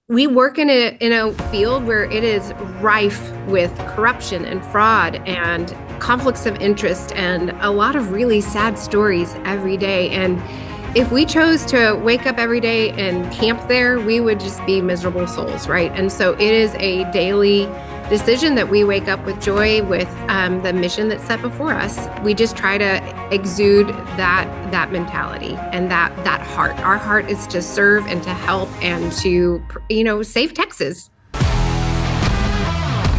We work in a field where it is rife with corruption and fraud and conflicts of interest and a lot of really sad stories every day. And if we chose to wake up every day and camp there, we would just be miserable souls, right? And so it is a daily decision that we wake up with joy, with the mission that's set before us. We just try to exude that mentality and that heart. Our heart is to serve and to help and to, save Texas.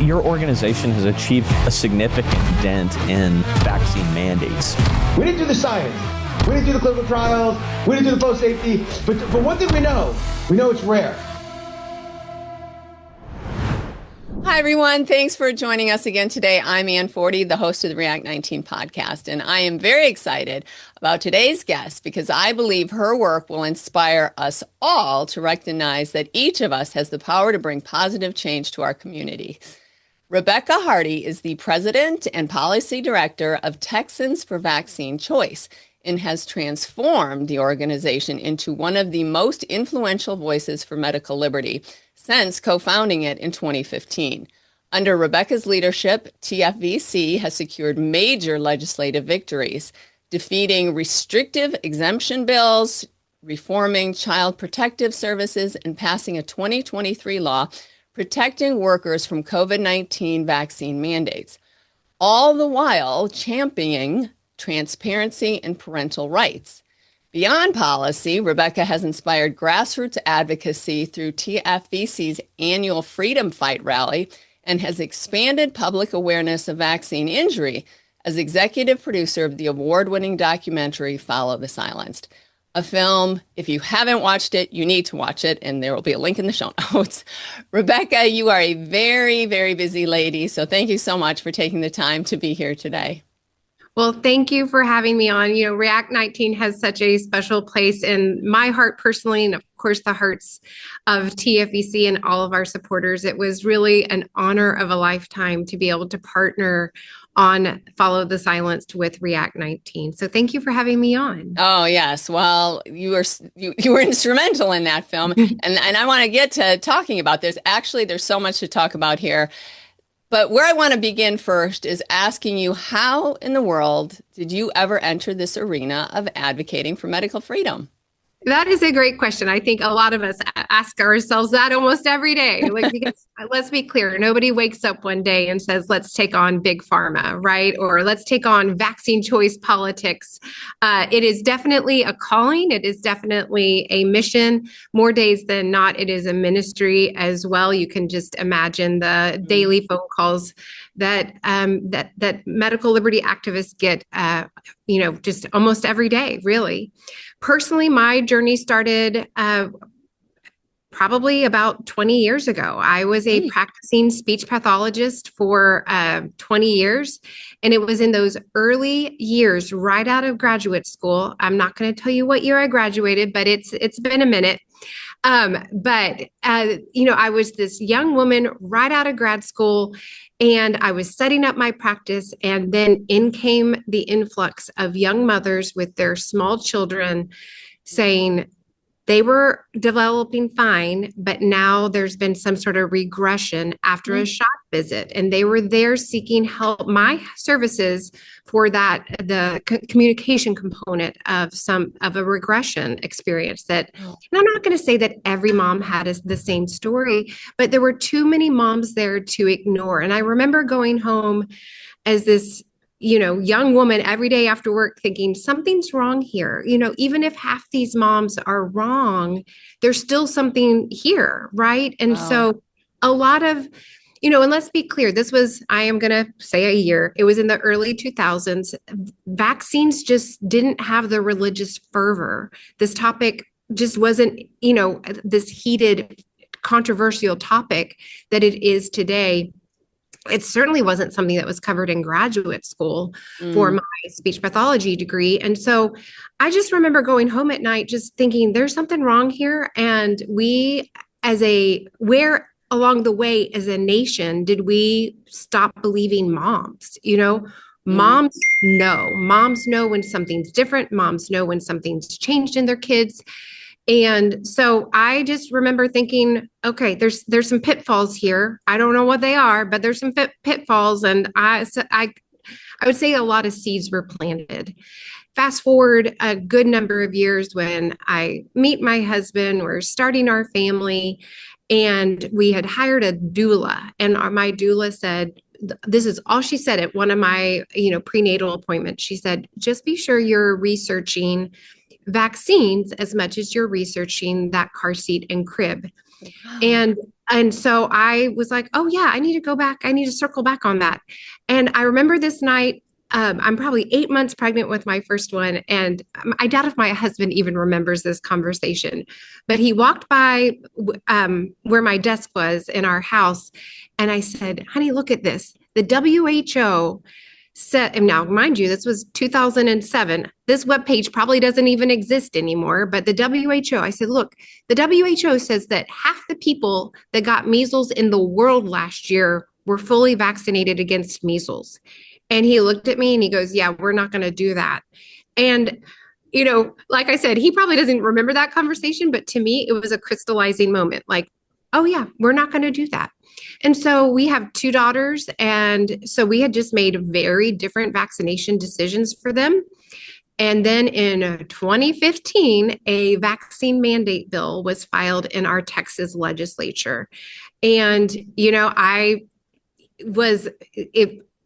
Your organization has achieved a significant dent in vaccine mandates. We didn't do the science. We didn't do the clinical trials. We didn't do the post-safety. But one thing we know it's rare. Hi, everyone. Thanks for joining us again today. I'm Ann Forty, the host of the React19 Podcast, and I am very excited about today's guest because I believe her work will inspire us all to recognize that each of us has the power to bring positive change to our community. Rebecca Hardy is the President and Policy Director of Texans for Vaccine Choice and has transformed the organization into one of the most influential voices for medical liberty since co-founding it in 2015. Under Rebecca's leadership, TFVC has secured major legislative victories, defeating restrictive exemption bills, reforming child protective services, and passing a 2023 law protecting workers from COVID-19 vaccine mandates, all the while championing transparency and parental rights. Beyond policy, Rebecca has inspired grassroots advocacy through TFVC's annual Freedom Fight rally and has expanded public awareness of vaccine injury as executive producer of the award-winning documentary Follow the Silenced, a film, if you haven't watched it, you need to watch it, and there will be a link in the show notes. Rebecca, you are a very, very busy lady, so thank you so much for taking the time to be here today. Well, thank you for having me on. React19 has such a special place in my heart personally, and of course the hearts of TFVC and all of our supporters. It was really an honor of a lifetime to be able to partner on Follow the Silenced with React19. So thank you for having me on. Oh, yes. Well, you were instrumental in that film. and I want to get to talking about this. Actually, there's so much to talk about here. But where I want to begin first is asking you, how in the world did you ever enter this arena of advocating for medical freedom? That is a great question. I think a lot of us ask ourselves that almost every day. Because let's be clear, nobody wakes up one day and says, let's take on big pharma, right? Or let's take on vaccine choice politics. It is definitely a calling. It is definitely a mission. More days than not, it is a ministry as well. You can just imagine the daily phone calls that medical liberty activists get, just almost every day, really. Personally, my journey started probably about 20 years ago. I was a practicing speech pathologist for 20 years. And it was in those early years, right out of graduate school. I'm not going to tell you what year I graduated, but it's been a minute. I was this young woman right out of grad school, and I was setting up my practice, and then in came the influx of young mothers with their small children saying they were developing fine, but now there's been some sort of regression after a shot visit, and they were there seeking help, my services for the communication component of a regression experience. And I'm not going to say that every mom had the same story, but there were too many moms there to ignore. And I remember going home as this young woman every day after work thinking something's wrong here. Even if half these moms are wrong, there's still something here, right? And so a lot of, and let's be clear, I am going to say a year, it was in the early 2000s. Vaccines just didn't have the religious fervor. This topic just wasn't, this heated, controversial topic that it is today. It certainly wasn't something that was covered in graduate school for my speech pathology degree. And so I just remember going home at night just thinking there's something wrong here. And where along the way as a nation did we stop believing moms? Moms know when something's different. Moms know when something's changed in their kids. And so I just remember thinking, okay, there's some pitfalls here. I don't know what they are, but there's some pitfalls. And I would say a lot of seeds were planted. Fast forward a good number of years when I meet my husband, we're starting our family, and we had hired a doula. And my doula said, this is all she said at one of my, prenatal appointments. She said, just be sure you're researching vaccines as much as you're researching that car seat and crib. Wow. And so I was like, oh yeah, I need to go back. I need to circle back on that. And I remember this night, I'm probably 8 months pregnant with my first one. And I doubt if my husband even remembers this conversation, but he walked by where my desk was in our house. And I said, honey, look at this. The WHO said, and now mind you, this was 2007. This webpage probably doesn't even exist anymore, but the WHO, I said, look, the WHO says that half the people that got measles in the world last year were fully vaccinated against measles. And he looked at me and he goes, yeah, we're not going to do that. And, like I said, he probably doesn't remember that conversation, but to me, it was a crystallizing moment. Like, oh yeah, we're not going to do that. And so we have 2 daughters. And so we had just made very different vaccination decisions for them. And then in 2015, a vaccine mandate bill was filed in our Texas legislature. And,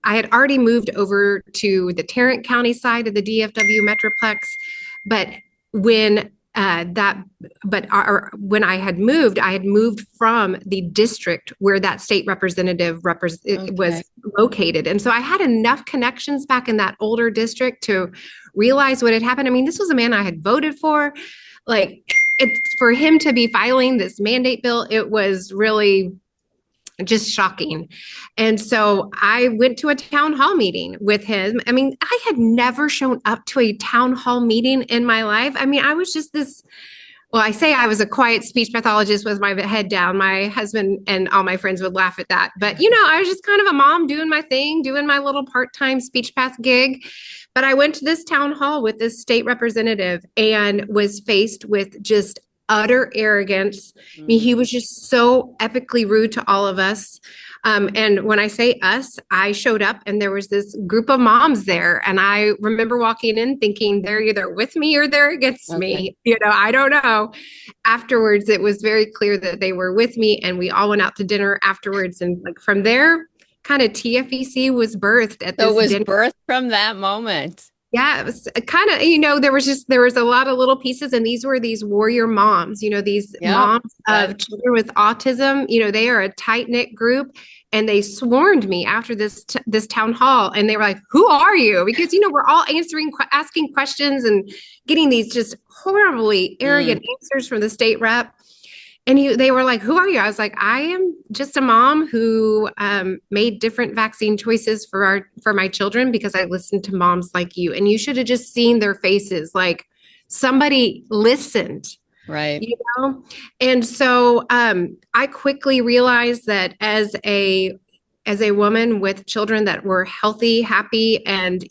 I had already moved over to the Tarrant County side of the DFW Metroplex, but when when I had moved from the district where that state representative was located. And so I had enough connections back in that older district to realize what had happened. I mean, this was a man I had voted for. Like, it's for him to be filing this mandate bill, it was really just shocking. And so I went to a town hall meeting with him. I mean, I had never shown up to a town hall meeting in my life. I mean, I was just I say I was a quiet speech pathologist with my head down. My husband and all my friends would laugh at that. But, I was just kind of a mom doing my thing, doing my little part-time speech path gig. But I went to this town hall with this state representative and was faced with just utter arrogance. I mean, he was just so epically rude to all of us. And when I say us, I showed up and there was this group of moms there. And I remember walking in thinking they're either with me or they're against me. I don't know. Afterwards, it was very clear that they were with me, and we all went out to dinner afterwards. And from there, kind of TFVC was birthed at this dinner. So it was birthed from that moment. Yeah, it was kind of, there was a lot of little pieces, and these were these warrior moms, these moms of children with autism. They are a tight-knit group, and they swarmed me after this town hall, and they were like, who are you? Because, we're all asking questions and getting these just horribly arrogant answers from the state rep. And they were like, who are you? I was like, I am just a mom who made different vaccine choices for my children because I listened to moms like you. And you should have just seen their faces, like somebody listened. Right. And so I quickly realized that as a woman with children that were healthy, happy, and,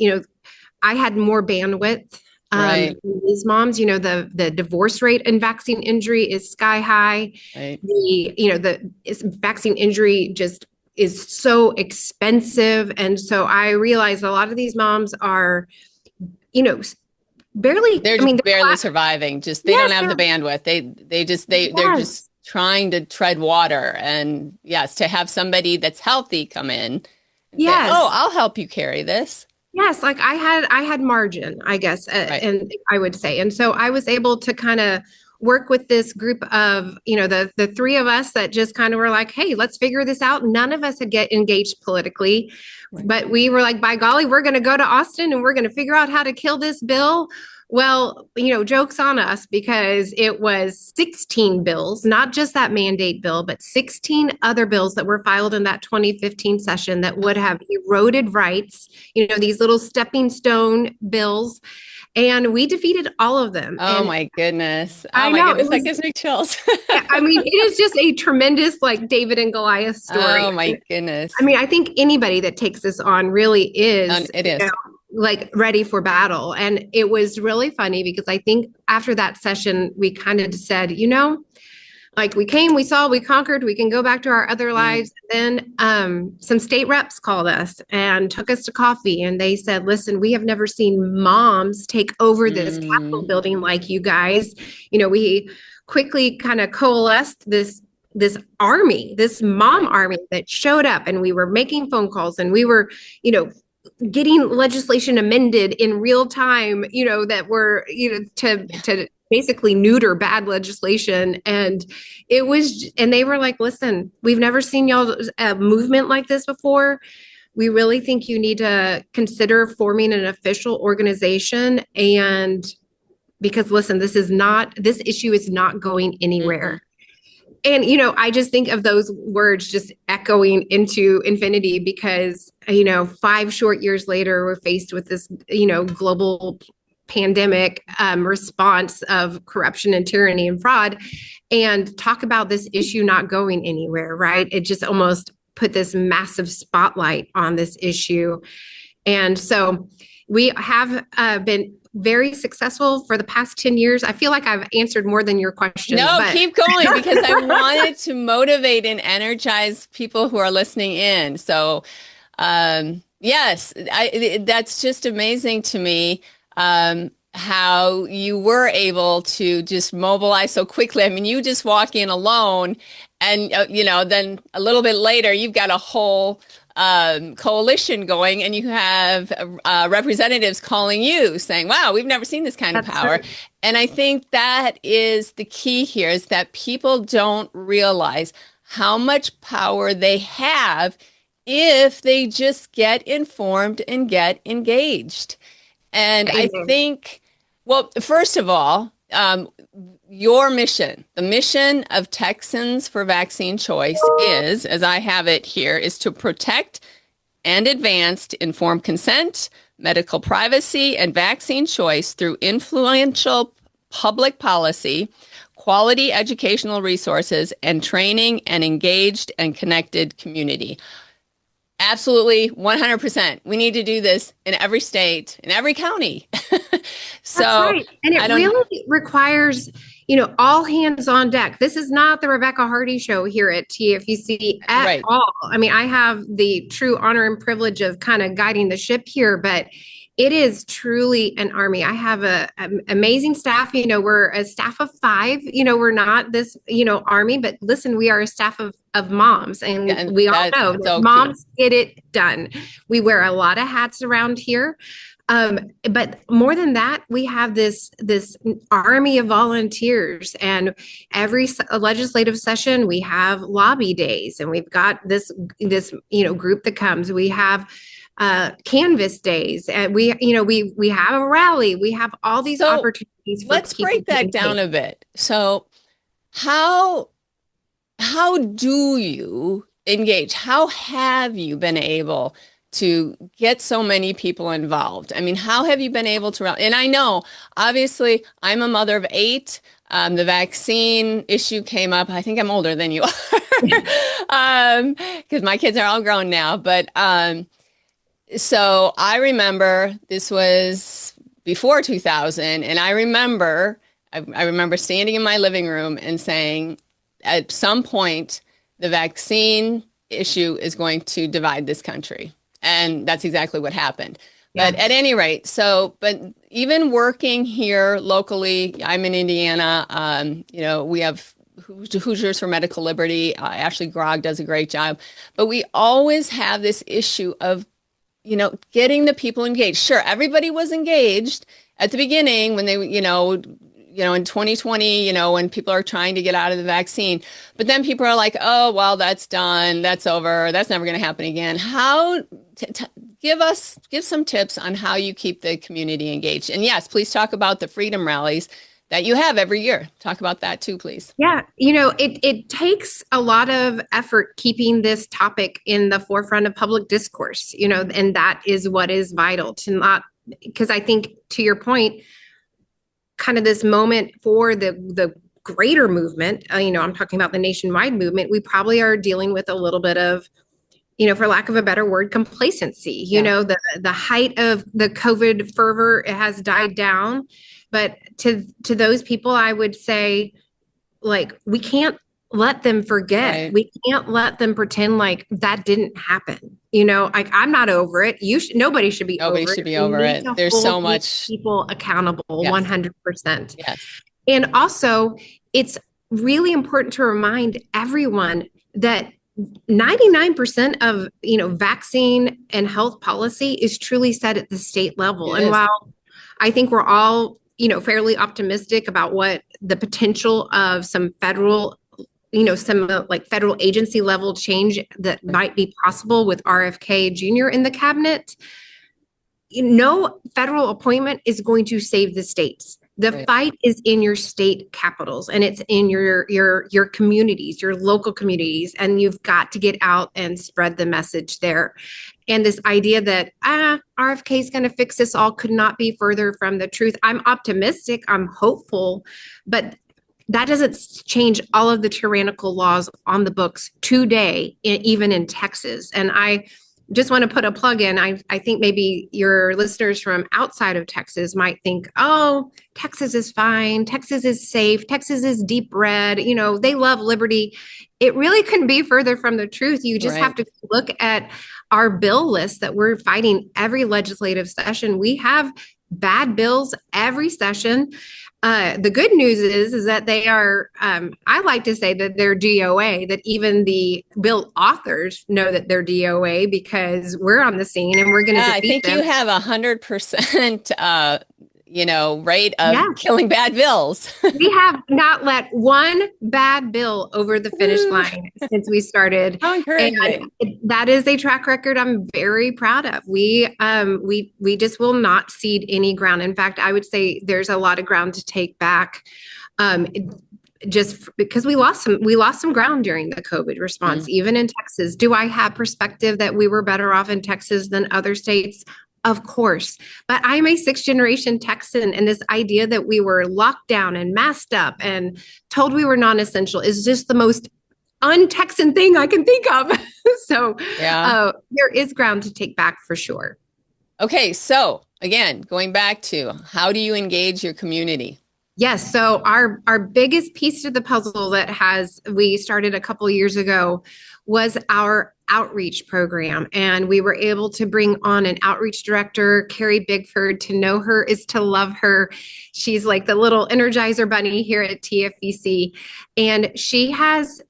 I had more bandwidth. Right. These moms, the divorce rate in vaccine injury is sky high. Right. The vaccine injury just is so expensive. And so I realized a lot of these moms are, barely, they're barely surviving. Just, they don't have the bandwidth. They're just trying to tread water. And yes, to have somebody that's healthy come in. Yes. Say, I'll help you carry this. Yes, like I had margin, I guess, right. And I would say. And so I was able to kind of work with this group of, the 3 of us that just kind of were like, hey, let's figure this out. None of us had get engaged politically, right. But we were like, by golly, we're going to go to Austin and we're going to figure out how to kill this bill. Well, joke's on us, because it was 16 bills, not just that mandate bill, but 16 other bills that were filed in that 2015 session that would have eroded rights, these little stepping stone bills. And we defeated all of them. Oh, my goodness. That gives me chills. I mean, it is just a tremendous, like, David and Goliath story. Oh, my goodness. I mean, I think anybody that takes this on really is. It is. like ready for battle. And it was really funny because I think after that session, we kind of said, like we came, we saw, we conquered, we can go back to our other lives. And then some state reps called us and took us to coffee. And they said, listen, we have never seen moms take over this Capitol building like you guys. We quickly kind of coalesced this army, this mom army that showed up, and we were making phone calls, and we were, getting legislation amended in real time, that were, to basically neuter bad legislation. And they were like, listen, we've never seen y'all a movement like this before. We really think you need to consider forming an official organization. And because listen, this issue is not going anywhere. And, I just think of those words just echoing into infinity because, 5 short years later, we're faced with this, global pandemic response of corruption and tyranny and fraud, and talk about this issue not going anywhere, right? It just almost put this massive spotlight on this issue. And so we have been very successful for the past 10 years. I feel like I've answered more than your question. No, keep going because I wanted to motivate and energize people who are listening in. So, yes, that's just amazing to me how you were able to just mobilize so quickly. I mean, you just walk in alone and, then a little bit later, you've got a whole coalition going, and you have representatives calling you saying, wow, we've never seen this kind of power. Right. And I think that is the key here, is that people don't realize how much power they have if they just get informed and get engaged. And I think, well, first of all, your mission, the mission of Texans for Vaccine Choice is, as I have it here, is to protect and advance informed consent, medical privacy, and vaccine choice through influential public policy, quality educational resources, and training an engaged and connected community. Absolutely, 100%. We need to do this in every state, in every county. So, that's right. And it really requires, all hands on deck. This is not the Rebecca Hardy show here at TFVC at all. I mean, I have the true honor and privilege of kind of guiding the ship here, but it is truly an army. I have an amazing staff. We're a staff of 5. We're not this, army, but listen, we are a staff of moms, and we all know that so moms get it done. We wear a lot of hats around here. But more than that, we have this army of volunteers, and every legislative session we have lobby days, and we've got this group that comes. We have canvas days, and we have a rally. We have all these opportunities. Let's break that down a bit. So how do you engage? How have you been able to get so many people involved? I mean, how have you been able to? And I know, obviously, I'm a mother of 8. The vaccine issue came up. I think I'm older than you are because my kids are all grown now. But so I remember this was before 2000. And I remember standing in my living room and saying, at some point, the vaccine issue is going to divide this country. And that's exactly what happened. Yeah. But at any rate, but even working here locally, I'm in Indiana, we have Hoosiers for Medical Liberty. Ashley Grogg does a great job. But we always have this issue of, getting the people engaged. Sure, everybody was engaged at the beginning when they, in 2020, when people are trying to get out of the vaccine, but then people are like, oh, well, that's done. That's over. That's never going to happen again. Give some tips on how you keep the community engaged. And yes, please talk about the freedom rallies that you have every year. Talk about that too, please. Yeah. It takes a lot of effort keeping this topic in the forefront of public discourse, and that is what is vital to not, because I think to your point, kind of this moment for the greater movement, I'm talking about the nationwide movement, we probably are dealing with a little bit of, for lack of a better word, complacency. The height of the COVID fervor, it has died down. But to those people, I would say, like, we can't let them forget. Right. We can't let them pretend like that didn't happen. Like, I'm not over it. Nobody should be over it. Nobody should be over it. There's so much people accountable, 100%. Yes. And also, it's really important to remind everyone that 99% of, vaccine and health policy is truly set at the state level. And while I think we're all, fairly optimistic about what the potential of some federal, federal agency level change that might be possible with RFK Jr. in the cabinet, no federal appointment is going to save the states. The fight is in your state capitals, and it's in your communities, your local communities, and you've got to get out and spread the message there. And this idea that RFK is going to fix this all could not be further from the truth. I'm optimistic, I'm hopeful, but that doesn't change all of the tyrannical laws on the books today, even in Texas. And I just want to put a plug in. I think maybe your listeners from outside of Texas might think, oh, Texas is fine. Texas is safe. Texas is deep red. They love liberty. It really couldn't be further from the truth. You just have to look at our bill list that we're fighting every legislative session. We have bad bills every session. The good news is that they are, I like to say that they're DOA, that even the bill authors know that they're DOA because we're on the scene and we're going to defeat them. I think you have 100%, rate of killing bad bills. We have not let one bad bill over the finish line since we started. How encouraging. And that is a track record I'm very proud of. We just will not cede any ground. In fact, I would say there's a lot of ground to take back. Just because we lost some ground during the COVID response, even in Texas. Do I have perspective that we were better off in Texas than other states? Of course, but I'm a 6th generation Texan, and this idea that we were locked down and masked up and told we were non-essential is just the most un-Texan thing I can think of. So there is ground to take back for sure. Okay, so again, going back to how do you engage your community? Yes. So our biggest piece of the puzzle we started a couple of years ago was our outreach program. And we were able to bring on an outreach director, Carrie Bigford. To know her is to love her. She's like the little Energizer bunny here at TFVC. And she has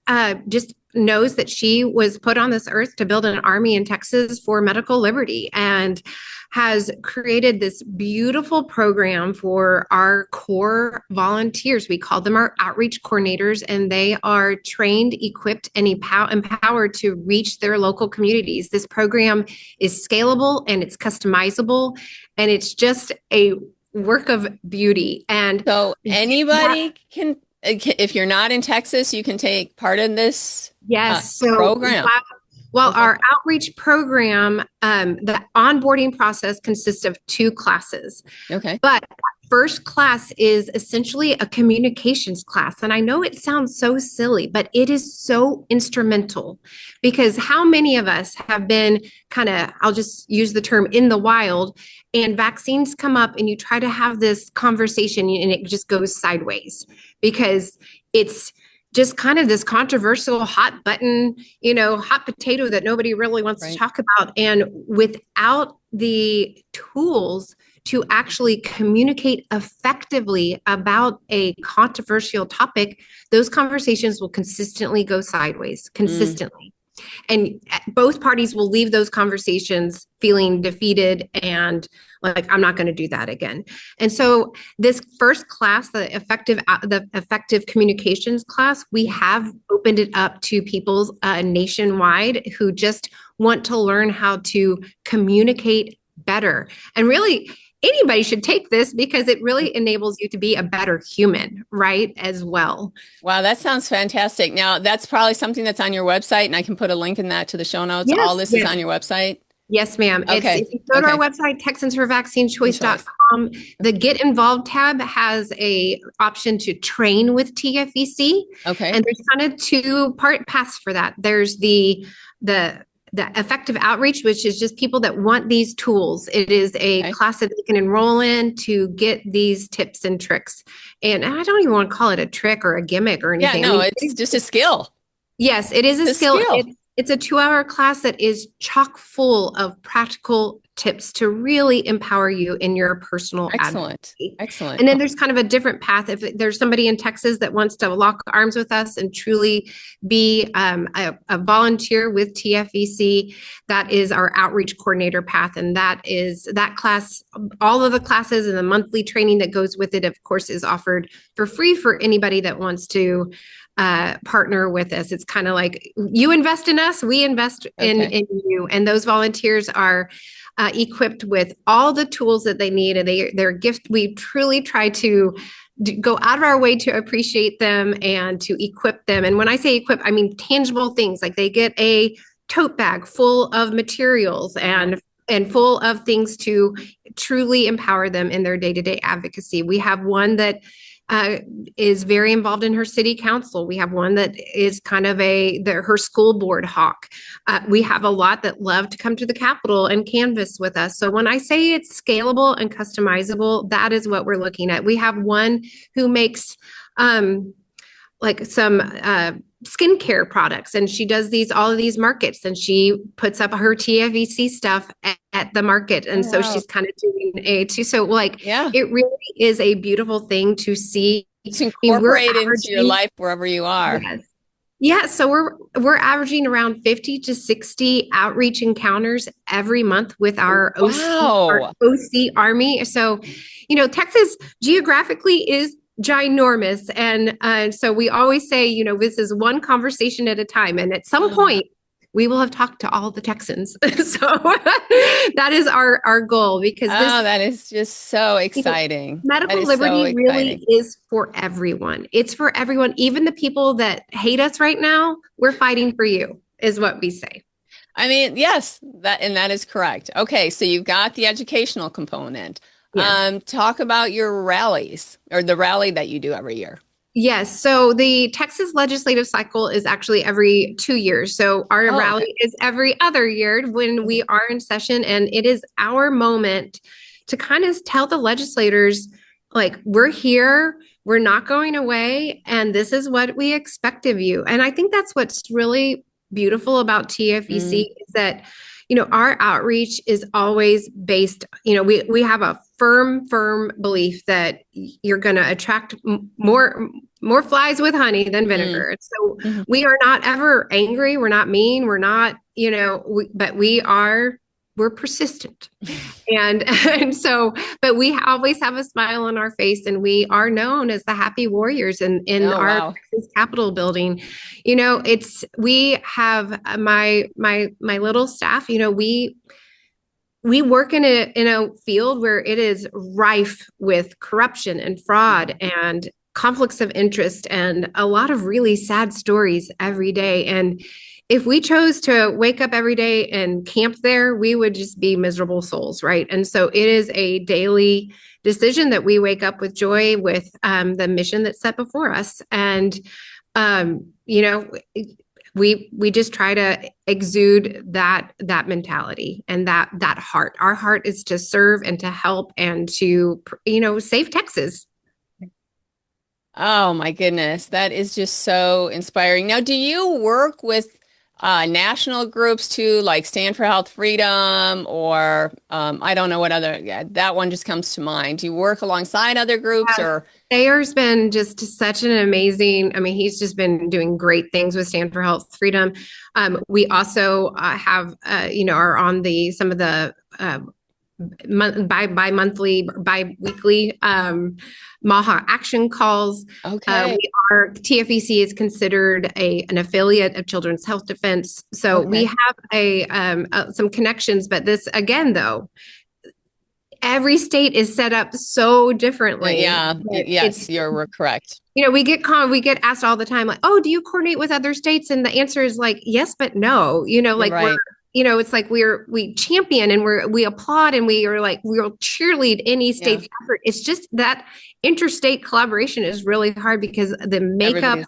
just knows that she was put on this earth to build an army in Texas for medical liberty, and has created this beautiful program for our core volunteers. We call them our outreach coordinators, and they are trained, equipped, and empowered to reach their local communities. This program is scalable and it's customizable, and it's just a work of beauty. And so anybody can, if you're not in Texas, you can take part in this program. Well, our outreach program, the onboarding process consists of 2 classes. Okay. But first class is essentially a communications class. And I know it sounds so silly, but it is so instrumental, because how many of us have been I'll just use the term, in the wild, and vaccines come up and you try to have this conversation and it just goes sideways because it's just kind of this controversial hot button, hot potato that nobody really wants to talk about. And without the tools to actually communicate effectively about a controversial topic, those conversations will consistently go sideways, consistently. And both parties will leave those conversations feeling defeated and like, I'm not going to do that again. And so this first class, the effective communications class, we have opened it up to people nationwide who just want to learn how to communicate better. And really, anybody should take this because it really enables you to be a better human, right, as well. Wow, that sounds fantastic. Now, that's probably something that's on your website, and I can put a link in that to the show notes. Yes, all this is on your website? Yes, ma'am. Okay. If you go to our website, TexansForVaccineChoice.com, the Get Involved tab has a option to train with TFVC. Okay. And there's kind of 2 paths for that. There's the the effective outreach, which is just people that want these tools. It is a class that they can enroll in to get these tips and tricks. And I don't even want to call it a trick or a gimmick or anything. Yeah, no, it's just a skill. Yes, it is a skill. It's a 2-hour class that is chock full of practical tips to really empower you in your personal advocacy. Excellent. And then there's kind of a different path. If there's somebody in Texas that wants to lock arms with us and truly be a volunteer with TFVC, that is our outreach coordinator path. And that class, all of the classes and the monthly training that goes with it, of course, is offered for free for anybody that wants to partner with us. It's kind of like you invest in us, we invest in you. And those volunteers are equipped with all the tools that they need, and they're gift. We truly try to go out of our way to appreciate them and to equip them. And when I say equip, I mean tangible things, like they get a tote bag full of materials and full of things to truly empower them in their day-to-day advocacy. We have one that is very involved in her city council. We have one that is kind of her school board hawk. We have a lot that love to come to the Capitol and canvas with us. So when I say it's scalable and customizable, that is what we're looking at. We have one who makes like some skincare products, and she does all of these markets, and she puts up her TFVC stuff at the market. And so she's kind of doing so like, it really is a beautiful thing to see. It's incorporated into your life wherever you are. Yes. Yeah. So we're averaging around 50 to 60 outreach encounters every month with our OC Army. So, Texas geographically is ginormous. And so we always say, this is one conversation at a time. And at some point, we will have talked to all the Texans. So that is our goal, because that is just so exciting. Medical liberty really is for everyone. It's for everyone. Even the people that hate us right now, we're fighting for you, is what we say. I mean, yes, that is correct. Okay. So you've got the educational component. Yes. Talk about your rallies, or the rally that you do every year. Yes. So the Texas legislative cycle is actually every 2 years. So our rally is every other year when we are in session. And it is our moment to kind of tell the legislators, like, we're here, we're not going away, and this is what we expect of you. And I think that's what's really beautiful about TFVC is that, our outreach is always based, we have a firm belief that you're going to attract more flies with honey than vinegar. So we are not ever angry. We're not mean. We're not, but we're persistent. And so, but we always have a smile on our face, and we are known as the happy warriors in our Texas Capitol building. We have my little staff, we work in a field where it is rife with corruption and fraud and conflicts of interest and a lot of really sad stories every day. And if we chose to wake up every day and camp there, we would just be miserable souls, right? And so it is a daily decision that we wake up with joy, with the mission that's set before us. And, we just try to exude that mentality and that heart. Our heart is to serve and to help and to, save Texas. Oh my goodness. That is just so inspiring. Now, do you work with national groups too, like Stand for Health Freedom, or I don't know what that one just comes to mind. Do you work alongside other groups? Or Sayer's been just such an amazing, he's just been doing great things with Stand for Health Freedom. We also have, are on some of the bi-weekly MAHA action calls. Okay. TFVC is considered an affiliate of Children's Health Defense. So we have some connections, but this again, though, every state is set up so differently. Yeah. Yes, you're correct. We get asked all the time, like, oh, do you coordinate with other states? And the answer is like, yes, but no, right. It's like we champion and we applaud and we are like, we'll cheerlead any state's effort. It's just that interstate collaboration is really hard because the makeup,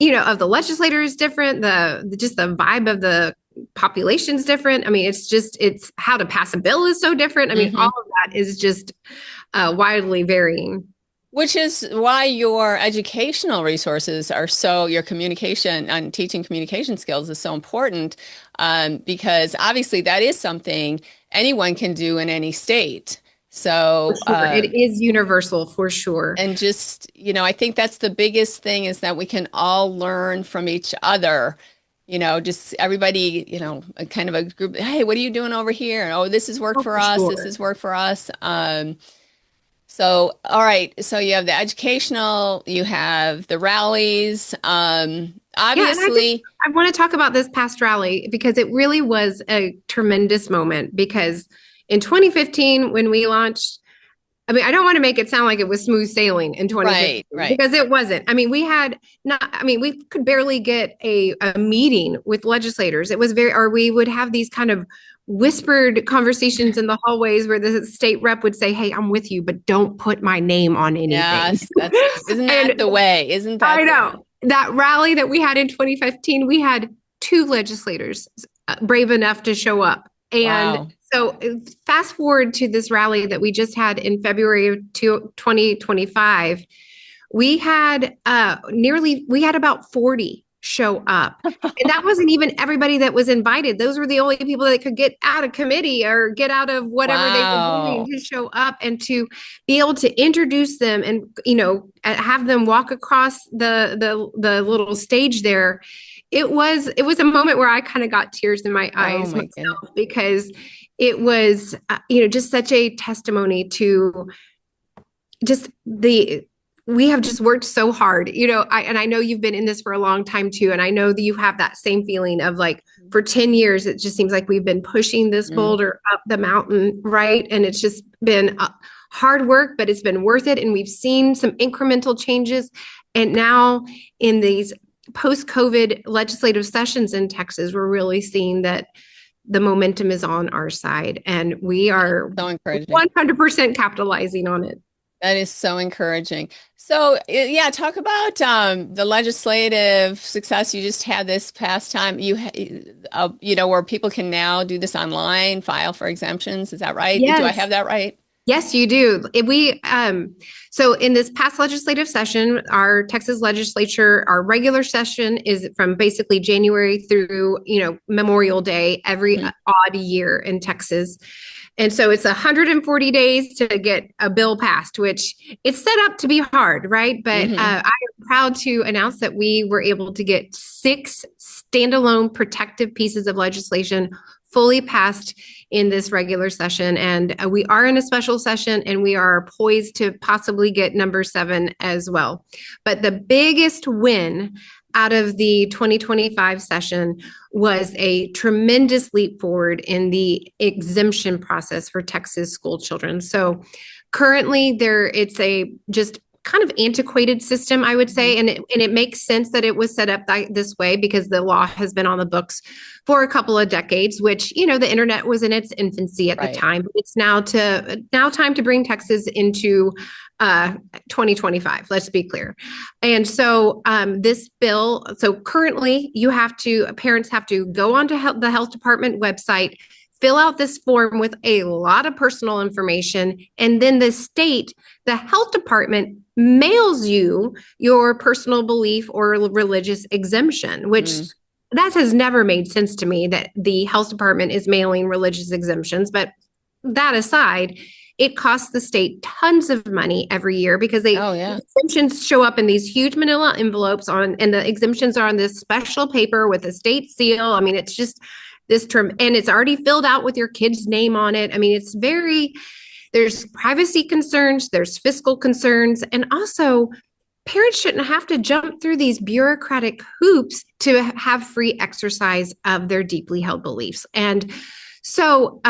of the legislator is different. Just the vibe of the population's different. I mean, it's how to pass a bill is so different. I mean, all of that is just widely varying. Which is why your educational resources are your communication and teaching communication skills is so important, because obviously that is something anyone can do in any state. So it is universal for sure. And just, I think that's the biggest thing, is that we can all learn from each other. Just everybody, kind of a group. Hey, what are you doing over here? Oh, this has worked for us. Sure. This has worked for us. So, all right. So you have the educational, you have the rallies. Obviously, I want to talk about this past rally because it really was a tremendous moment, because in 2015, when we launched, I mean, I don't want to make it sound like it was smooth sailing in 2015, right. Because it wasn't. I mean, we could barely get a meeting with legislators. It was we would have these kind of whispered conversations in the hallways where the state rep would say, "Hey, I'm with you, but don't put my name on anything." Yes, isn't that the way? Isn't that? I know. That rally that we had in 2015, we had 2 legislators brave enough to show up. And so fast forward to this rally that we just had in February of 2025, we had about 40 show up. And that wasn't even everybody that was invited. Those were the only people that could get out of committee or get out of whatever they were doing to show up, and to be able to introduce them and, have them walk across the little stage there. It was a moment where I kind of got tears in my eyes myself, because it was, just such a testimony to just we have just worked so hard, I know you've been in this for a long time too. And I know that you have that same feeling of like, for 10 years, it just seems like we've been pushing this boulder up the mountain. Right. And it's just been hard work, but it's been worth it. And we've seen some incremental changes. And now in these post-COVID legislative sessions in Texas, we're really seeing that the momentum is on our side, and we are 100% capitalizing on it. That is so encouraging. So talk about the legislative success you just had this past time. Where people can now do this online, file for exemptions. Is that right? Yes. Do I have that right? Yes, you do. So in this past legislative session, our Texas legislature, our regular session is from basically January through, Memorial Day every odd year in Texas. And so it's 140 days to get a bill passed, which it's set up to be hard, right? But I am proud to announce that we were able to get 6 standalone protective pieces of legislation fully passed in this regular session. And we are in a special session, and we are poised to possibly get number 7 as well. But the biggest win out of the 2025 session was a tremendous leap forward in the exemption process for Texas school children. So currently it's a just kind of antiquated system, I would say. And it makes sense that it was set up this way, because the law has been on the books for a couple of decades, which, the internet was in its infancy at the time. But it's now time to bring Texas into 2025. Let's be clear. And so this bill, currently parents have to go onto the health department website, fill out this form with a lot of personal information, and then the health department mails you your personal belief or religious exemption, which that has never made sense to me, that the health department is mailing religious exemptions. But that aside, it costs the state tons of money every year, because exemptions show up in these huge manila envelopes and the exemptions are on this special paper with a state seal. I mean, it's just this term, and it's already filled out with your kid's name on it. I mean, there's privacy concerns, there's fiscal concerns, and also parents shouldn't have to jump through these bureaucratic hoops to have free exercise of their deeply held beliefs. And so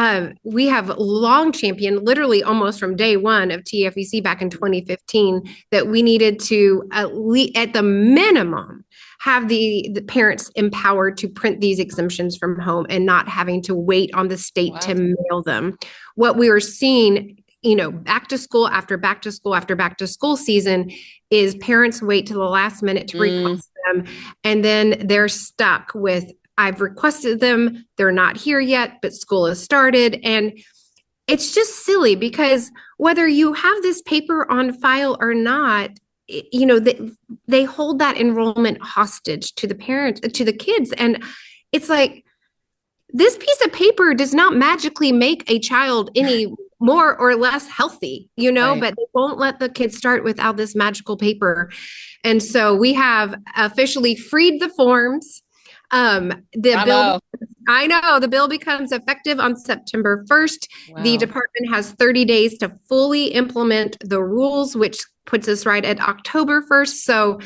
we have long championed, literally almost from day one of TFVC back in 2015, that we needed to at the minimum have the parents empowered to print these exemptions from home and not having to wait on the state to mail them. What we were seeing, back to school after back to school after back to school season, is parents wait to the last minute to request them, and then they're stuck with I've requested them. They're not here yet, but school has started. And it's just silly because whether you have this paper on file or not, they hold that enrollment hostage to the parents, to the kids. And it's like, this piece of paper does not magically make a child any more or less healthy, Right. but they won't let the kids start without this magical paper. And so we have officially freed the forms. The Bravo. the bill becomes effective on September 1st. Wow. The department has 30 days to fully implement the rules, which puts us right at October 1st. So,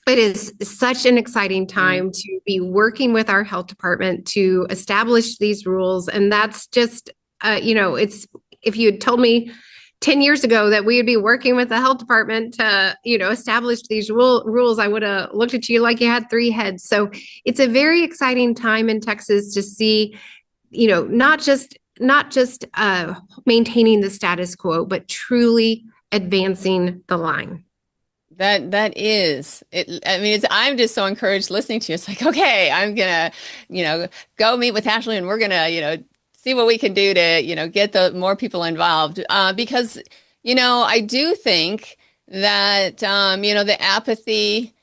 it is such an exciting time to be working with our health department to establish these rules. And that's just, it's, if you had told me 10 years ago that we would be working with the health department to, establish these rules, I would have looked at you like you had three heads. So it's a very exciting time in Texas to see, not just maintaining the status quo, but truly advancing the line. That is it. I mean, I'm just so encouraged listening to you. It's like, okay, I'm gonna, go meet with Ashley, and we're gonna, see what we can do to, get the more people involved. Because, I do think that, the apathy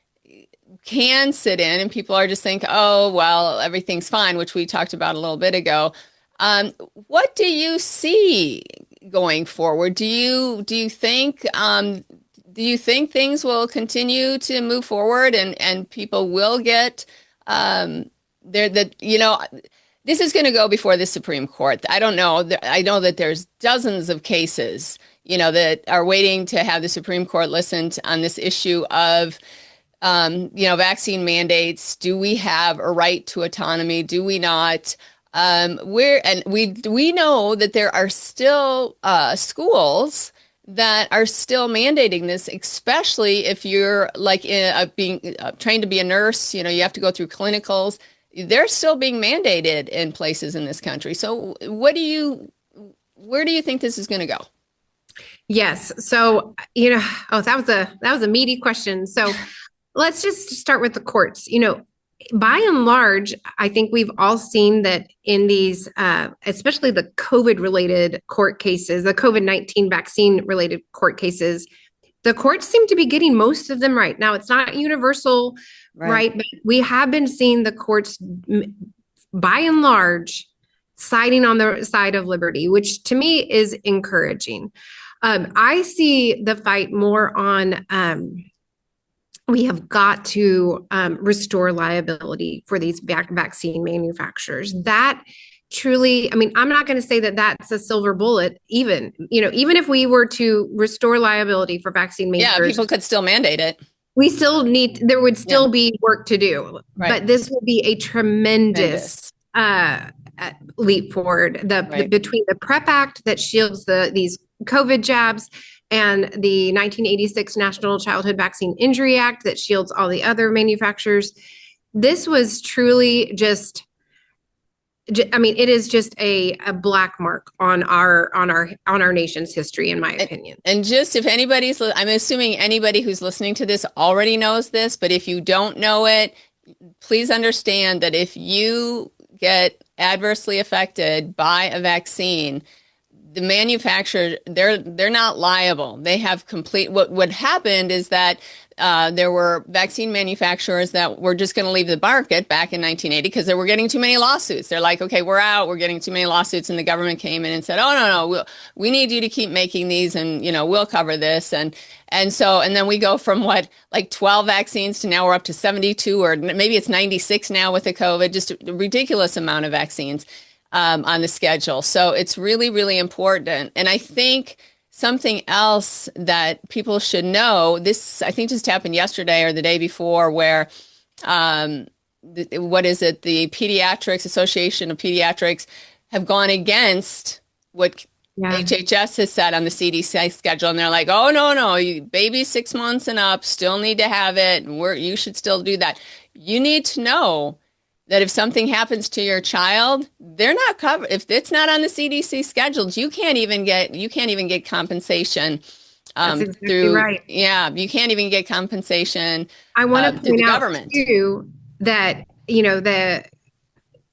can sit in, and people are just think, oh, well, everything's fine, which we talked about a little bit ago. What do you see going forward? Do you think? Do you think things will continue to move forward and people will get this is going to go before the Supreme Court. I don't know. I know that there's dozens of cases, that are waiting to have the Supreme Court listen on this issue of, vaccine mandates. Do we have a right to autonomy? Do we not? We know that there are still schools that are still mandating this, especially if you're like being trained to be a nurse, you have to go through clinicals. They're still being mandated in places in this country. So where do you think this is going to go? Yes. So, that was a meaty question. So let's just start with the courts. By and large, I think we've all seen that in these, especially the COVID-related court cases, the COVID-19 vaccine-related court cases, the courts seem to be getting most of them right. Now, it's not universal, right? But we have been seeing the courts, by and large, siding on the side of liberty, which to me is encouraging. I see the fight more on we have got to restore liability for these vaccine manufacturers. That truly, I mean, I'm not going to say that that's a silver bullet, even if we were to restore liability for vaccine manufacturers. Yeah, people could still mandate it. There would still be work to do, but this would be a tremendous leap forward. Between the PrEP Act that shields these COVID jabs and the 1986 National Childhood Vaccine Injury Act that shields all the other manufacturers. This was truly just, it is just a black mark on our nation's history, in my opinion. And just if I'm assuming anybody who's listening to this already knows this, but if you don't know it, please understand that if you get adversely affected by a vaccine, the manufacturer, they're not liable. They have complete, what happened is that there were vaccine manufacturers that were just going to leave the market back in 1980 because they were getting too many lawsuits. They're like, okay, we're out. We're getting too many lawsuits. And the government came in and said, oh, no, we need you to keep making these and, we'll cover this. And then we go from 12 vaccines to now we're up to 72 or maybe it's 96 now with the COVID, just a ridiculous amount of vaccines on the schedule. So it's really, really important. And I think something else that people should know, this I think just happened yesterday or the day before, where the Pediatrics Association of Pediatrics have gone against what HHS has said on the CDC schedule. And they're like, oh, no, babies 6 months and up still need to have it. And you should still do that. You need to know that if something happens to your child, they're not covered. If it's not on the CDC schedules, you can't even get compensation. That's exactly right. Yeah, you can't even get compensation. I want to point out government too that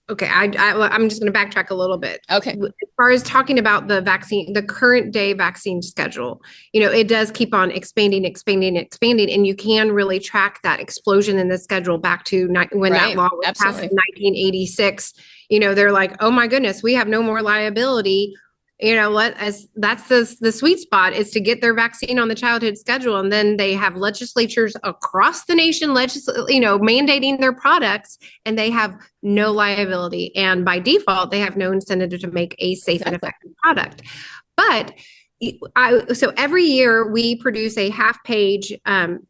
I'm just going to backtrack a little bit. Okay. As far as talking about the vaccine, the current day vaccine schedule, it does keep on expanding, and you can really track that explosion in the schedule back to when that law was passed in 1986. They're like, oh my goodness, we have no more liability. That's the sweet spot, is to get their vaccine on the childhood schedule. And then they have legislatures across the nation, mandating their products, and they have no liability. And by default, they have no incentive to make a safe and effective product. But so every year we produce a half-page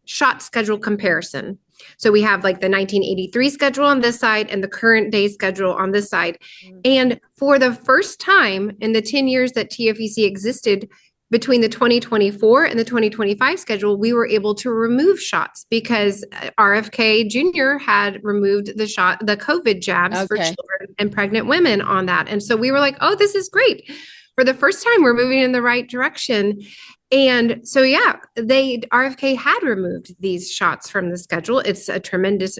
shot schedule comparison. So we have like the 1983 schedule on this side and the current day schedule on this side. And for the first time in the 10 years that TFVC existed, between the 2024 and the 2025 schedule, we were able to remove shots because RFK Jr. had removed the COVID jabs for children and pregnant women on that. And so we were like, oh, this is great. For the first time, we're moving in the right direction. And so, RFK had removed these shots from the schedule. It's a tremendous,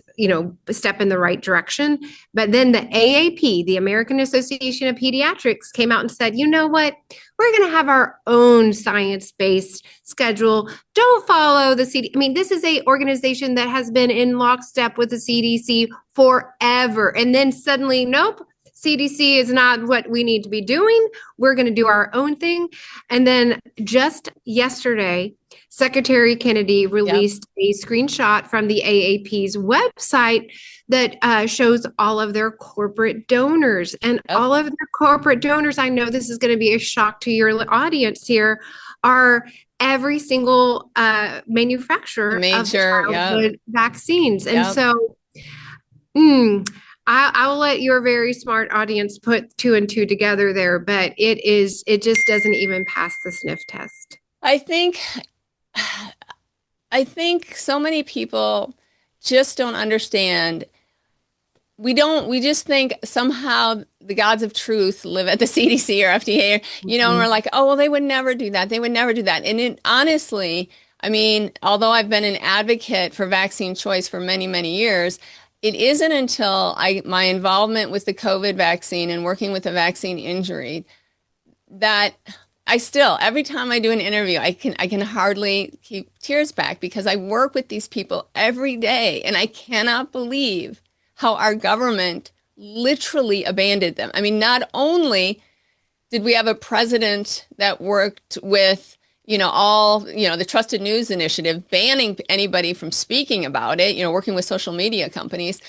step in the right direction. But then the AAP, the American Association of Pediatrics, came out and said, you know what? We're going to have our own science-based schedule. Don't follow the CDC. I mean, this is an organization that has been in lockstep with the CDC forever. And then suddenly, nope. CDC is not what we need to be doing. We're going to do our own thing. And then just yesterday, Secretary Kennedy released a screenshot from the AAP's website that shows all of their corporate donors. And all of their corporate donors, I know this is going to be a shock to your audience here, are every single manufacturer of childhood vaccines. And so... I will let your very smart audience put 2 and 2 together there, but it just doesn't even pass the sniff test. I think so many people just don't understand. We just think somehow the gods of truth live at the CDC or FDA, and we're like, oh, well, they would never do that. They would never do that. And honestly, I mean, although I've been an advocate for vaccine choice for many, many years, it isn't until my involvement with the COVID vaccine and working with a vaccine injury that I still, every time I do an interview, I can hardly keep tears back because I work with these people every day, and I cannot believe how our government literally abandoned them. I mean, not only did we have a president that worked with the Trusted News Initiative, banning anybody from speaking about it, working with social media companies.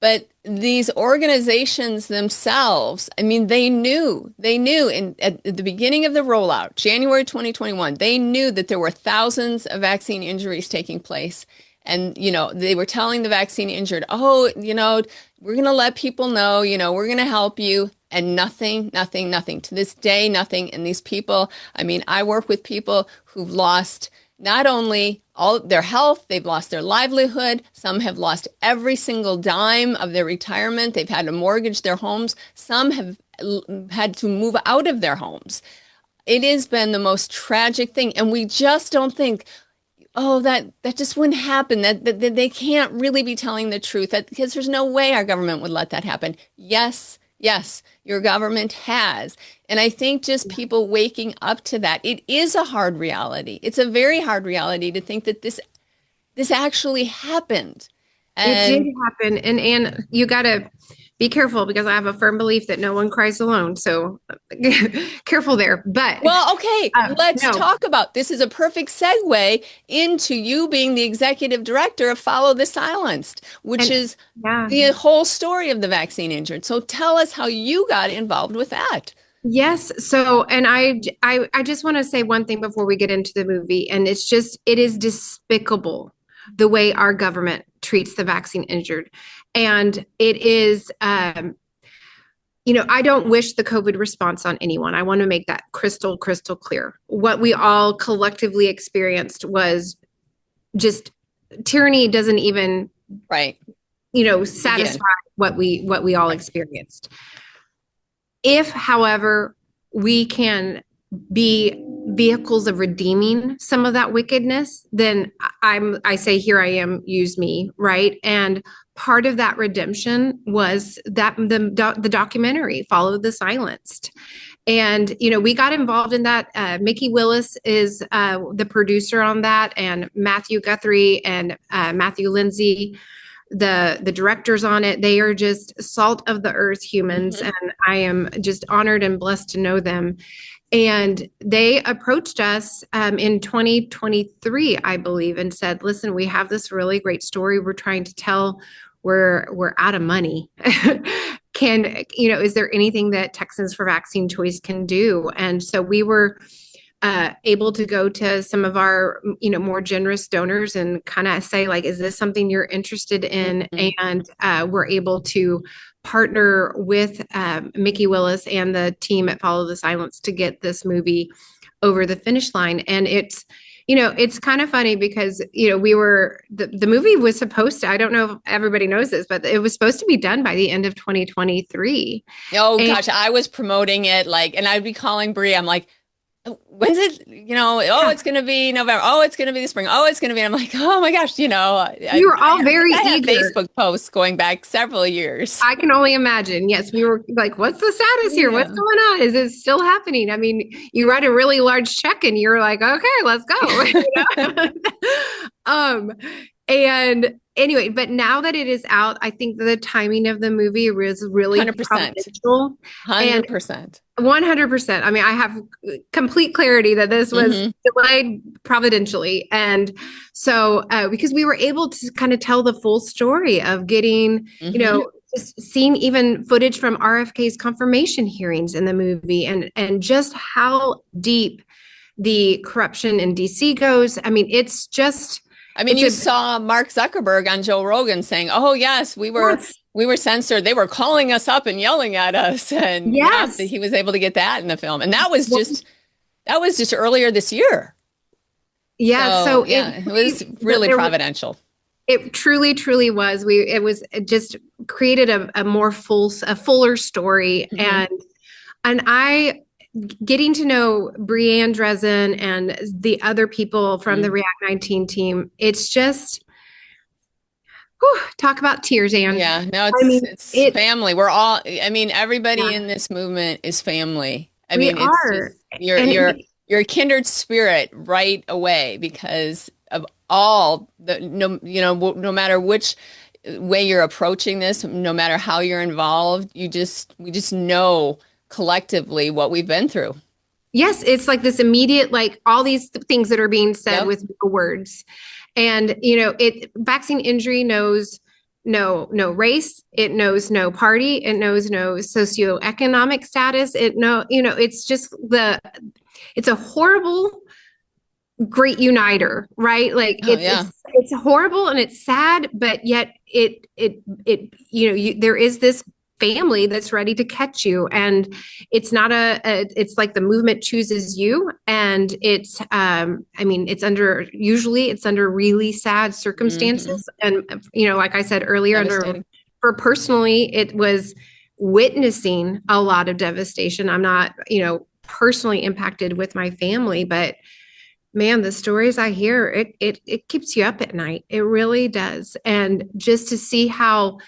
But these organizations themselves, I mean, they knew at the beginning of the rollout, January 2021, they knew that there were thousands of vaccine injuries taking place. And, they were telling the vaccine injured, oh, we're going to let people know, we're going to help you. And nothing. To this day, nothing. And these people, I mean, I work with people who've lost not only all their health, they've lost their livelihood. Some have lost every single dime of their retirement. They've had to mortgage their homes. Some have had to move out of their homes. It has been the most tragic thing. And we just don't think, oh, that just wouldn't happen, that they can't really be telling the truth, because there's no way our government would let that happen. Yes, your government has. And I think just people waking up to that, it is a hard reality. It's a very hard reality to think that this actually happened. And it did happen. And you got to be careful, because I have a firm belief that no one cries alone. So careful there. But okay, let's talk about this. Is a perfect segue into you being the executive director of Follow the Silenced, which is the whole story of the vaccine injured. So tell us how you got involved with that. Yes. So, and I just want to say one thing before we get into the movie, and it is despicable the way our government treats the vaccine injured. And it is, I don't wish the COVID response on anyone. I want to make that crystal clear. What we all collectively experienced was just tyranny. Doesn't even, satisfy what we all experienced. If, however, we can be vehicles of redeeming some of that wickedness, then I say, here I am, use me, right? And part of that redemption was that the documentary, Follow the Silenced. And, we got involved in that. Mickey Willis is the producer on that, and Matthew Guthrie and Matthew Lindsay, the directors on it. They are just salt of the earth humans. And I am just honored and blessed to know them. And they approached us in 2023, I believe, and said, listen, we have this really great story we're trying to tell. We're out of money. Is there anything that Texans for Vaccine Choice can do? And so we were able to go to some of our, more generous donors and kind of say, like, is this something you're interested in? And we're able to partner with Mickey Willis and the team at Follow the Silence to get this movie over the finish line. And it's kind of funny because, the movie was supposed to, I don't know if everybody knows this, but it was supposed to be done by the end of 2023. Oh, gosh, I was promoting it and I'd be calling Brie. I'm like, when's it, it's going to be November. Oh, it's going to be the spring. Oh, it's going to be, I'm like, oh my gosh, you were all very eager. Facebook posts going back several years. I can only imagine. Yes. We were like, what's the status here? What's going on? Is it still happening? I mean, you write a really large check and you're like, okay, let's go. And anyway, but now that it is out, I think the timing of the movie was really 100%. 100%. 100%. I mean, I have complete clarity that this was delayed providentially. And so, because we were able to kind of tell the full story of getting, just seeing even footage from RFK's confirmation hearings in the movie and just how deep the corruption in DC goes. I mean, it's just, you saw Mark Zuckerberg on Joe Rogan saying, "Oh yes, we were censored. They were calling us up and yelling at us." And yes, he was able to get that in the film, and that was just earlier this year. Yeah, so it was really providential. It truly, truly was. It just created a fuller story, and I. Getting to know Breanne Drezen and the other people from the React19 team, it's just, talk about tears, Anne. Yeah, no, it's family. We're all, everybody in this movement is family. You're a kindred spirit right away because of all the, no matter which way you're approaching this, no matter how you're involved, we just know collectively what we've been through. Yes, it's like this immediate, like all these things that are being said with no words. And, vaccine injury knows no race. It knows no party. It knows no socioeconomic status. It's just it's a horrible, great uniter, right? Like it's horrible and it's sad, but yet there is this family that's ready to catch you, and it's not it's like the movement chooses you, and it's under really sad circumstances, and like I said earlier, for personally it was witnessing a lot of devastation. I'm not personally impacted with my family, but man, the stories I hear, it keeps you up at night. It really does. And just to see how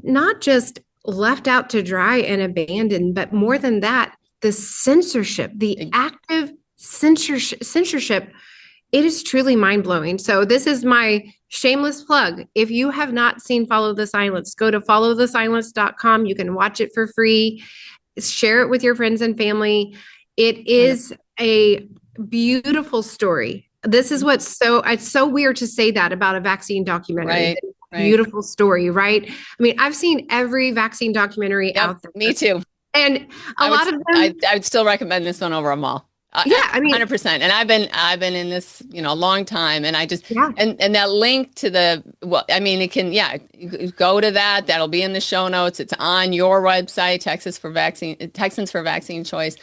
not just left out to dry and abandoned, but more than that, the censorship, the active censorship, it is truly mind-blowing. So this is my shameless plug. If you have not seen Follow the Silence, go to followthesilence.com. You can watch it for free. Share it with your friends and family. It is a beautiful story. This is it's so weird to say that about a vaccine documentary. Right. Beautiful story, right? I mean, I've seen every vaccine documentary out there. Me too. And a lot of them, I would still recommend this one over them all. 100%. And I've been in this, a long time, and I just, and that link to it can, you go to that, that'll be in the show notes. It's on your website, Texans for Vaccine Choice.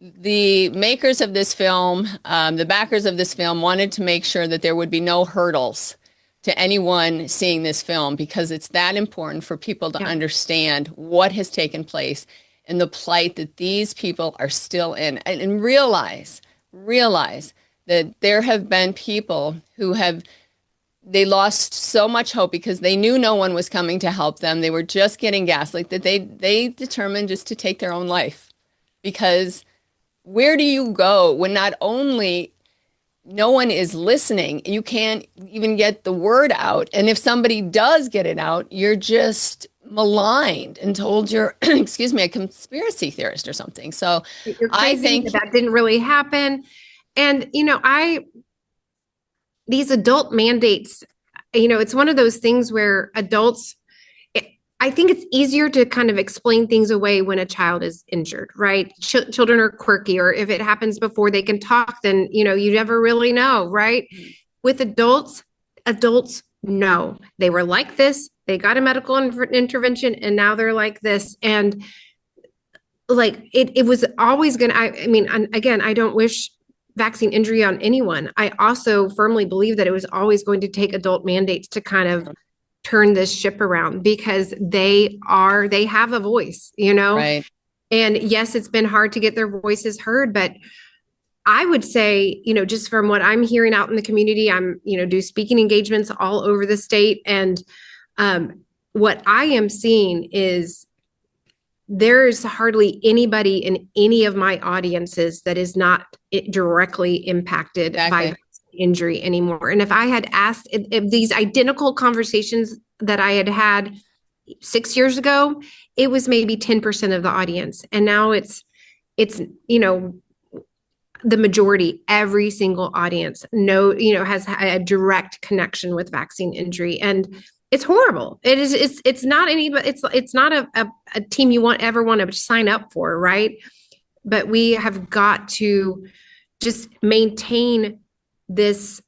The makers of this film, the backers of this film wanted to make sure that there would be no hurdles to anyone seeing this film, because it's that important for people to understand what has taken place and the plight that these people are still in, and realize that there have been people who they lost so much hope because they knew no one was coming to help them. They were just getting gaslit, that they determined just to take their own life. Because where do you go when not only no one is listening, you can't even get the word out, and if somebody does get it out, you're just maligned and told you're, excuse me, a conspiracy theorist or something. So I think that didn't really happen. And, these adult mandates, it's one of those things where adults, I think it's easier to kind of explain things away when a child is injured, right? Children are quirky, or if it happens before they can talk, then, you never really know, right? With adults know they were like this, they got a medical intervention, and now they're like this. And like, it was always going to, again, I don't wish vaccine injury on anyone. I also firmly believe that it was always going to take adult mandates to kind of turn this ship around, because they have a voice, right. And yes, it's been hard to get their voices heard, but I would say, just from what I'm hearing out in the community, I'm, do speaking engagements all over the state. And what I am seeing is there's hardly anybody in any of my audiences that is not directly impacted by injury anymore. And if I had asked if these identical conversations that I had 6 years ago, it was maybe 10% of the audience. And now it's, the majority, every single audience has a direct connection with vaccine injury. And it's horrible. It's not anybody, it's not a team you ever want to sign up for, right? But we have got to just maintain this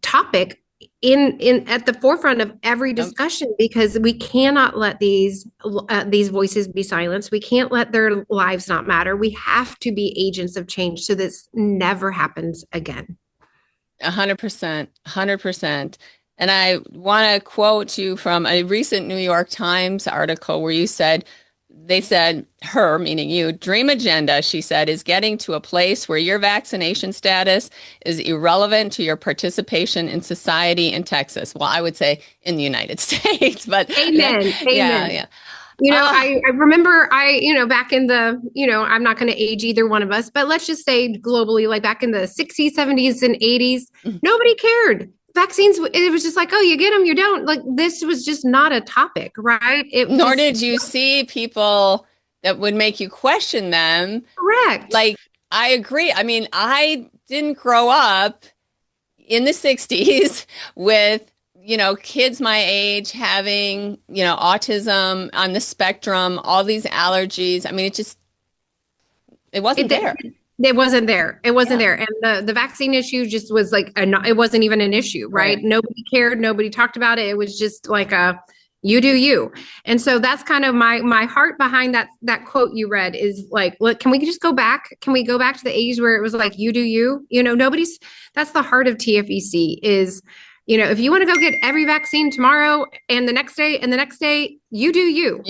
topic in at the forefront of every discussion, because we cannot let these voices be silenced. We can't let their lives not matter. We have to be agents of change so this never happens again. 100%. And I want to quote you from a recent New York Times article where they said, her, meaning you, dream agenda, she said, is getting to a place where your vaccination status is irrelevant to your participation in society in Texas. Well, I would say in the United States, but Amen. Yeah. I remember back in the, I'm not going to age either one of us, but let's just say globally, like back in the 60s, 70s, and 80s, nobody cared. Vaccines, it was just like, oh, you get them, you don't. Like, this was just not a topic, right? Nor did you see people that would make you question them. Correct. Like, I agree. I mean, I didn't grow up in the 60s with, kids my age having, autism on the spectrum, all these allergies. I mean, it wasn't there. It wasn't there. It wasn't there. And the vaccine issue just was like, it wasn't even an issue, right? Nobody cared. Nobody talked about it. It was just like you do you. And so that's kind of my heart behind that quote you read is like, look, can we just go back? Can we go back to the 80s where it was like, you do you? That's the heart of TFVC is, if you want to go get every vaccine tomorrow and the next day, you do you.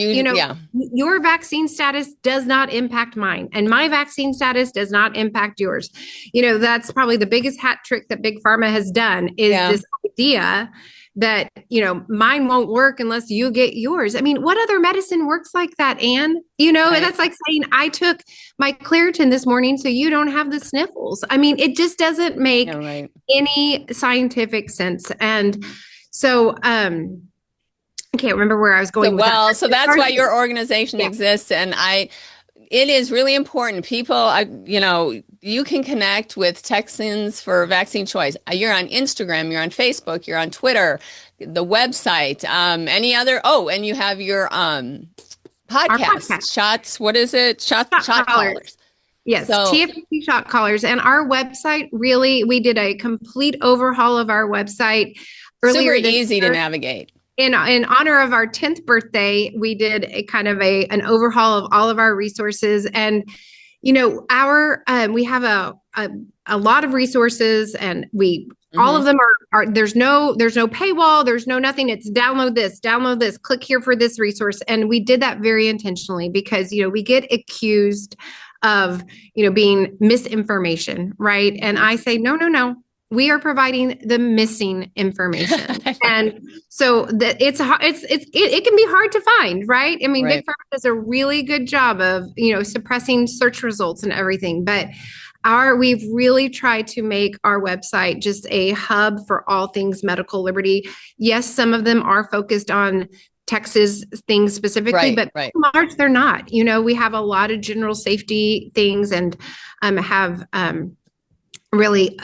Your vaccine status does not impact mine, and my vaccine status does not impact yours. That's probably the biggest hat trick that Big Pharma has done is this idea that, mine won't work unless you get yours. I mean, what other medicine works like that, Anne? Right. That's like saying I took my Claritin this morning so you don't have the sniffles. I mean, it just doesn't make any scientific sense. And so I can't remember where I was going. So that's why your organization exists. And it is really important. People, you can connect with Texans for Vaccine Choice. You're on Instagram, you're on Facebook, you're on Twitter, the website, any other. Oh, and you have your podcast. Shots. What is it? Shot callers. Yes, so, TFVC Shot Callers. And our website, really, we did a complete overhaul of our website earlier. Super easy to navigate. In honor of our 10th birthday, we did a kind of an overhaul of all of our resources. And, we have a lot of resources, and we All of them are there's no paywall, there's no nothing. It's download this, click here for this resource. And we did that very intentionally because, we get accused of, being misinformation, right? And I say, no. We are providing the missing information. And so that it can be hard to find, right? I mean, Big Pharma does a really good job of, suppressing search results and everything, but we've really tried to make our website just a hub for all things medical liberty. Yes, some of them are focused on Texas things specifically, but by and large, they're not. We have a lot of general safety things and have really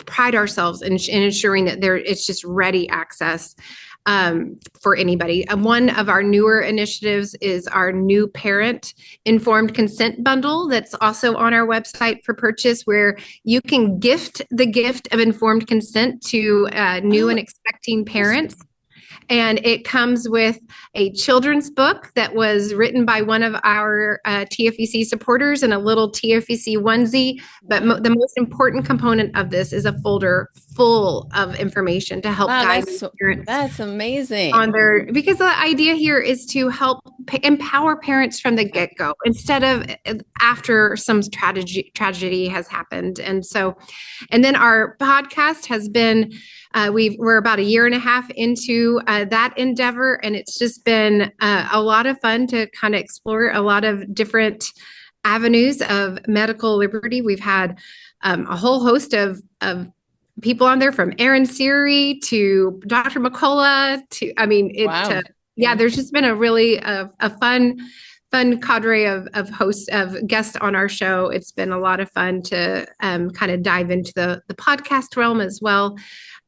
pride ourselves in ensuring that it's just ready access for anybody. One of our newer initiatives is our new parent informed consent bundle that's also on our website for purchase, where you can gift the gift of informed consent to new and expecting parents. And it comes with a children's book that was written by one of our TFVC supporters and a little TFVC onesie. But the most important component of this is a folder full of information to help guide parents. That's amazing. Because the idea here is to help empower parents from the get-go instead of after some tragedy has happened. And then our podcast has been we're about a year and a half into that endeavor, and it's just been a lot of fun to kind of explore a lot of different avenues of medical liberty. We've had a whole host of people on there, from Aaron Siri to Dr. McCullough there's just been a really a fun cadre of hosts, of guests on our show. It's been a lot of fun to kind of dive into the podcast realm as well.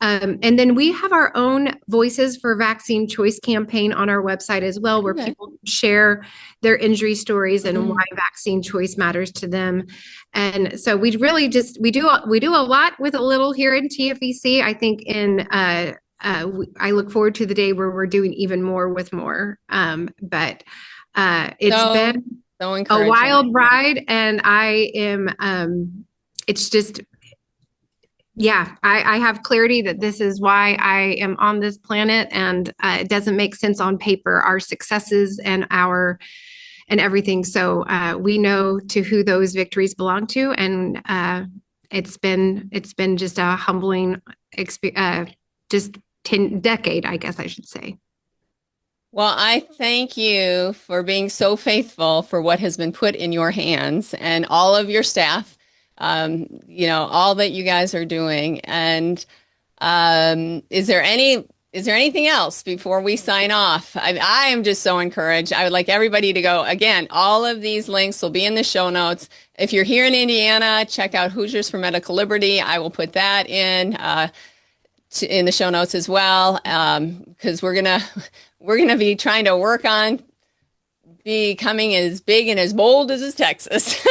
And then we have our own Voices for Vaccine Choice campaign on our website as well, where people share their injury stories and why vaccine choice matters to them. And so we really we do a lot with a little here in TFVC. I think I look forward to the day where we're doing even more with more. But it's been a wild ride, and I am, it's just, I have clarity that this is why I am on this planet, and it doesn't make sense on paper, our successes and everything. So we know to who those victories belong to, and it's been just a humbling decade, I guess I should say. Well, I thank you for being so faithful for what has been put in your hands, and all of your staff, all that you guys are doing. And is there anything else before we sign off? I am just so encouraged. I would like everybody to go. Again, all of these links will be in the show notes. If you're here in Indiana, check out Hoosiers for Medical Liberty. I will put that in the show notes as well, because we're gonna be trying to work on becoming as big and as bold as Texas.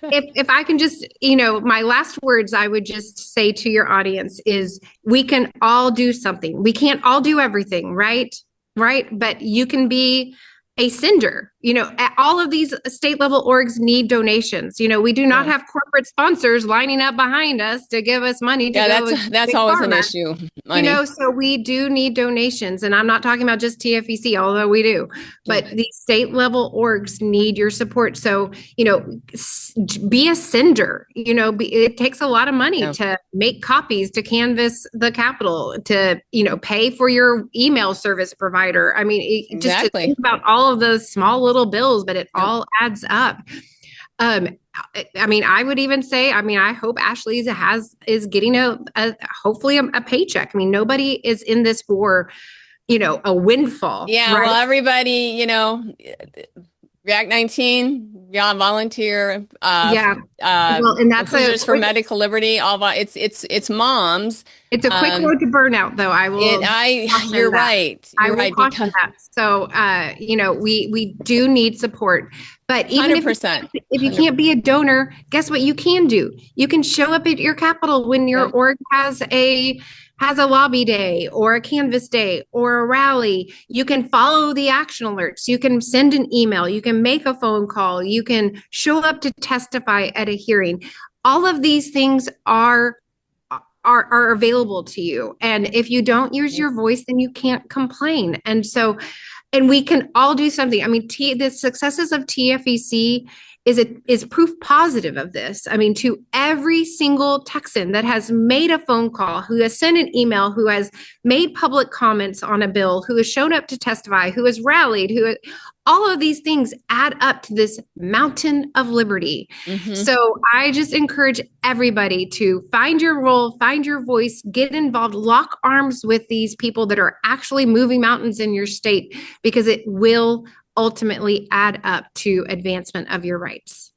If I can just, my last words I would just say to your audience is, we can all do something. We can't all do everything, right? But you can be a sender. All of these state level orgs need donations. We do not have corporate sponsors lining up behind us to give us money. That's always an issue. Money. So we do need donations, and I'm not talking about just TFVC, although we do, but these state level orgs need your support. So, be a sender. It takes a lot of money to make copies, to canvass the Capitol, to, pay for your email service provider. I mean, just to think about all of those small little bills, but it all adds up. I would even say, I hope Ashley is getting hopefully a paycheck. Nobody is in this for, a windfall. Yeah. Right? Well, everybody, React19, volunteer. And that's Hoosiers for Medical Liberty. It's moms. It's a quick road to burnout, though. You're right. You're right. Because that. So, we do need support. But even 100%. if you can't be a donor, guess what you can do? You can show up at your Capitol when your org has a lobby day or a canvas day or a rally. You can follow the action alerts. You can send an email. You can make a phone call. You can show up to testify at a hearing. All of these things are are available to you. And if you don't use your voice, then you can't complain. And so, and we can all do something. I mean, the successes of TFVC is proof positive of this. I mean, to every single Texan that has made a phone call, who has sent an email, who has made public comments on a bill, who has shown up to testify, who has rallied, all of these things add up to this mountain of liberty. Mm-hmm. So I just encourage everybody to find your role, find your voice, get involved, lock arms with these people that are actually moving mountains in your state, because it will ultimately add up to advancement of your rights.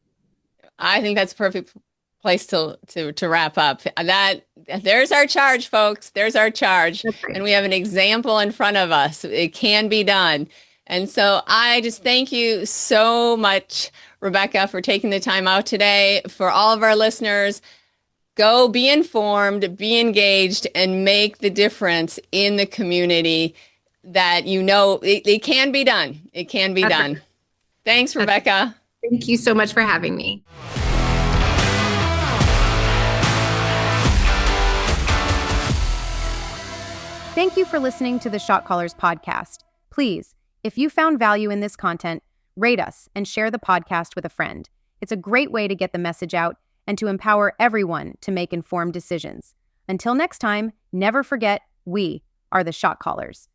I think that's a perfect place to wrap up. There's our charge, folks. There's our charge. Okay. And we have an example in front of us. It can be done. And so I just thank you so much, Rebecca, for taking the time out today. For all of our listeners, go be informed, be engaged, and make the difference in the community that it can be done. It can be done. Right. Thanks, Rebecca. Thank you so much for having me. Thank you for listening to the Shot Callers podcast. Please, if you found value in this content, rate us and share the podcast with a friend. It's a great way to get the message out and to empower everyone to make informed decisions. Until next time, never forget, we are the Shot Callers.